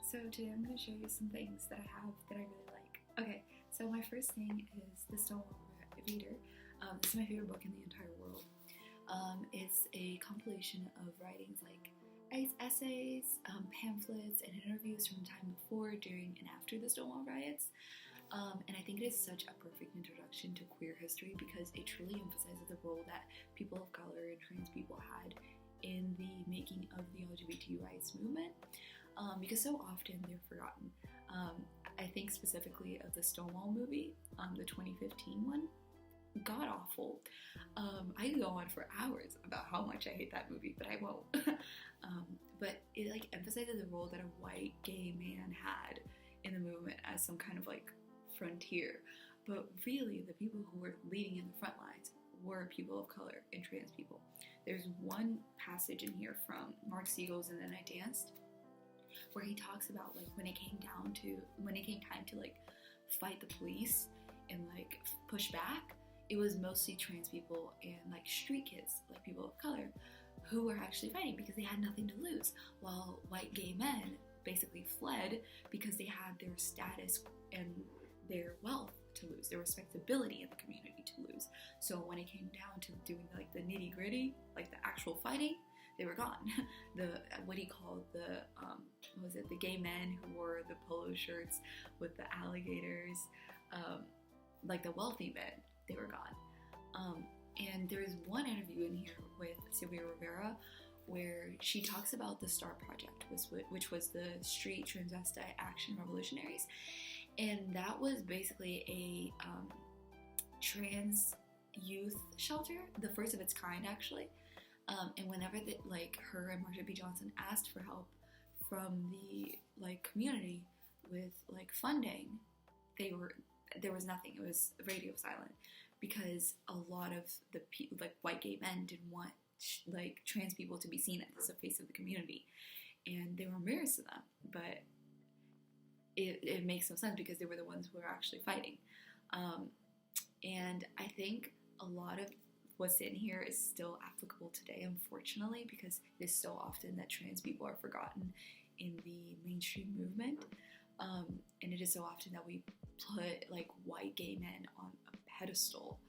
So today I'm going to show you some things that I have that I really like. Okay, so my first thing is The Stonewall Reader. This is my favorite book in the entire world. It's a compilation of writings like essays, pamphlets, and interviews from time before, during, and after the Stonewall riots. And I think it is such a perfect introduction to queer history because it truly emphasizes the role that people of color and trans people had in the making of the LGBT rights movement, because so often they're forgotten. I think specifically of the Stonewall movie, the 2015 one. God awful. I could go on for hours about how much I hate that movie, but I won't. But it like emphasizes the role that a white gay man had in the movement as some kind of like frontier. But really, the people who were leading in the front lines were people of color and trans people. There's one passage in here from Mark Siegel's And Then I Danced, where he talks about like when it came time to like fight the police and like push back, it was mostly trans people and like street kids, like people of color, who were actually fighting because they had nothing to lose, while white gay men basically fled because they had their status and their wealth to lose, their respectability in the community to lose. So when it came down to doing like the nitty gritty, like the actual fighting, they were gone. What he called the gay men who wore the polo shirts with the alligators, like the wealthy men, they were gone. And there is one interview in here with Sylvia Rivera where she talks about the STAR Project, which was the Street Transvestite Action Revolutionaries. And that was basically a trans youth shelter, the first of its kind actually. And whenever her and Marsha P. Johnson asked for help from the like community with like funding, there was nothing. It was radio silent because a lot of the white gay men didn't want like trans people to be seen as the face of the community, and they were embarrassed to them. But it makes no sense because they were the ones who were actually fighting. And I think a lot of what's in here is still applicable today, unfortunately, because it is so often that trans people are forgotten in the mainstream movement. And it is so often that we put like white gay men on a pedestal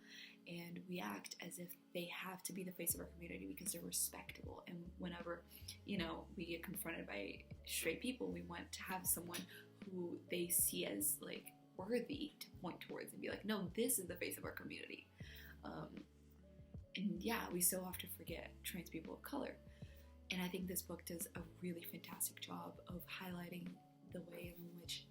and we act as if they have to be the face of our community because they're respectable. And whenever, we get confronted by straight people, we want to have someone who they see as like worthy to point towards and be like, no, this is the face of our community. And yeah, we so often forget trans people of color. And I think this book does a really fantastic job of highlighting the way in which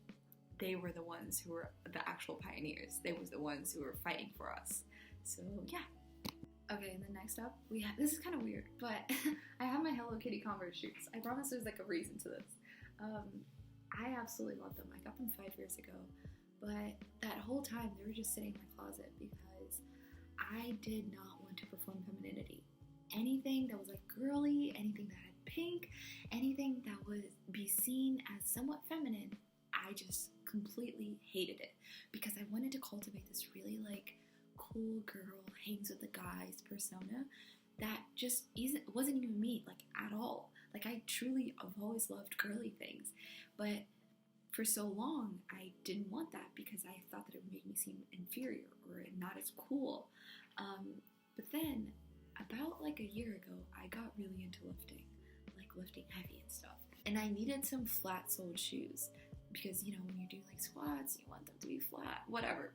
they were the ones who were the actual pioneers. They was the ones who were fighting for us. So yeah. Okay, and then next up, this is kind of weird, but I have my Hello Kitty Converse shoes. I promise there's like a reason to this. I absolutely love them. I got them 5 years ago, but that whole time they were just sitting in my closet because I did not want to perform femininity. Anything that was like girly, anything that had pink, anything that would be seen as somewhat feminine, I just completely hated it because I wanted to cultivate this really like cool girl, hangs with the guys persona that just wasn't even me, like at all. Like I've always loved girly things, but for so long I didn't want that because I thought that it would make me seem inferior or not as cool. But then about like a year ago, I got really into lifting heavy and stuff. And I needed some flat-soled shoes because, when you're doing like squats, you want them to be flat, whatever.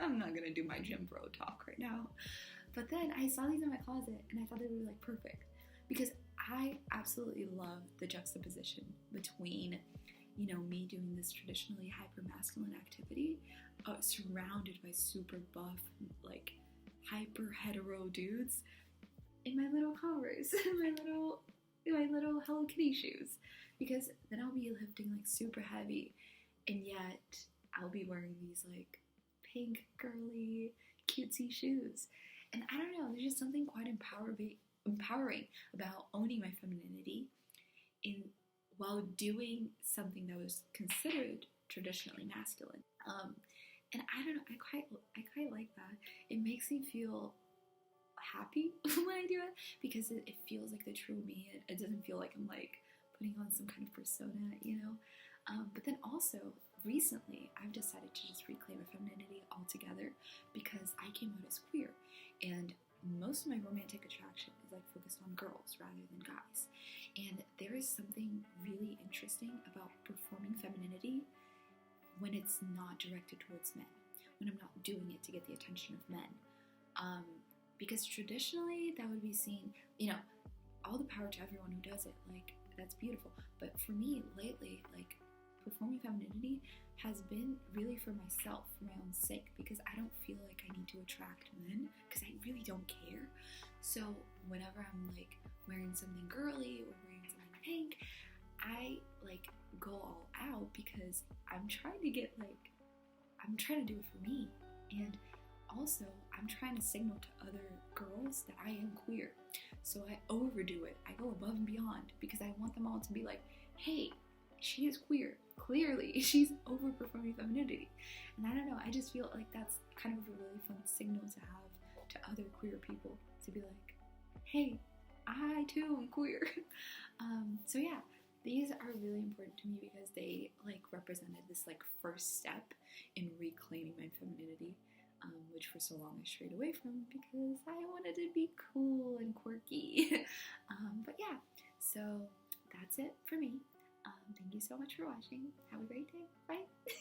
I'm not gonna do my gym bro talk right now. But then I saw these in my closet and I thought they were like perfect because I absolutely love the juxtaposition between, me doing this traditionally hyper-masculine activity surrounded by super buff, like hyper-hetero dudes in my little Converse, my little Hello Kitty shoes, because then I'll be lifting like super heavy and yet I'll be wearing these like pink girly cutesy shoes. And I don't know, there's just something quite empowering about owning my femininity while doing something that was considered traditionally masculine. And I don't know, I quite like that. It makes me feel happy when I do it because it feels like the true me. It doesn't feel like I'm like putting on some kind of persona, But then also, recently, I've decided to just reclaim my femininity altogether because I came out as queer. And most of my romantic attraction is like focused on girls rather than guys. And there is something really interesting about performing femininity when it's not directed towards men, when I'm not doing it to get the attention of men. Because traditionally that would be seen, all the power to everyone who does it, like, that's beautiful. But for me, lately, like, performing femininity has been really for myself, for my own sake, because I don't feel like I need to attract men, because I really don't care. So whenever I'm like wearing something girly or wearing something pink, I like go all out because I'm trying to do it for me. And also, I'm trying to signal to other girls that I am queer. So I overdo it. I go above and beyond because I want them all to be like, hey, she is queer. Clearly, she's overperforming femininity. And I don't know, I just feel like that's kind of a really fun signal to have to other queer people, to be like, hey, I too am queer. So yeah, these are really important to me because they like represented this like first step in reclaiming my femininity, which for so long I strayed away from because I wanted to be cool and quirky. But yeah, so that's it for me. Thank you so much for watching. Have a great day. Bye.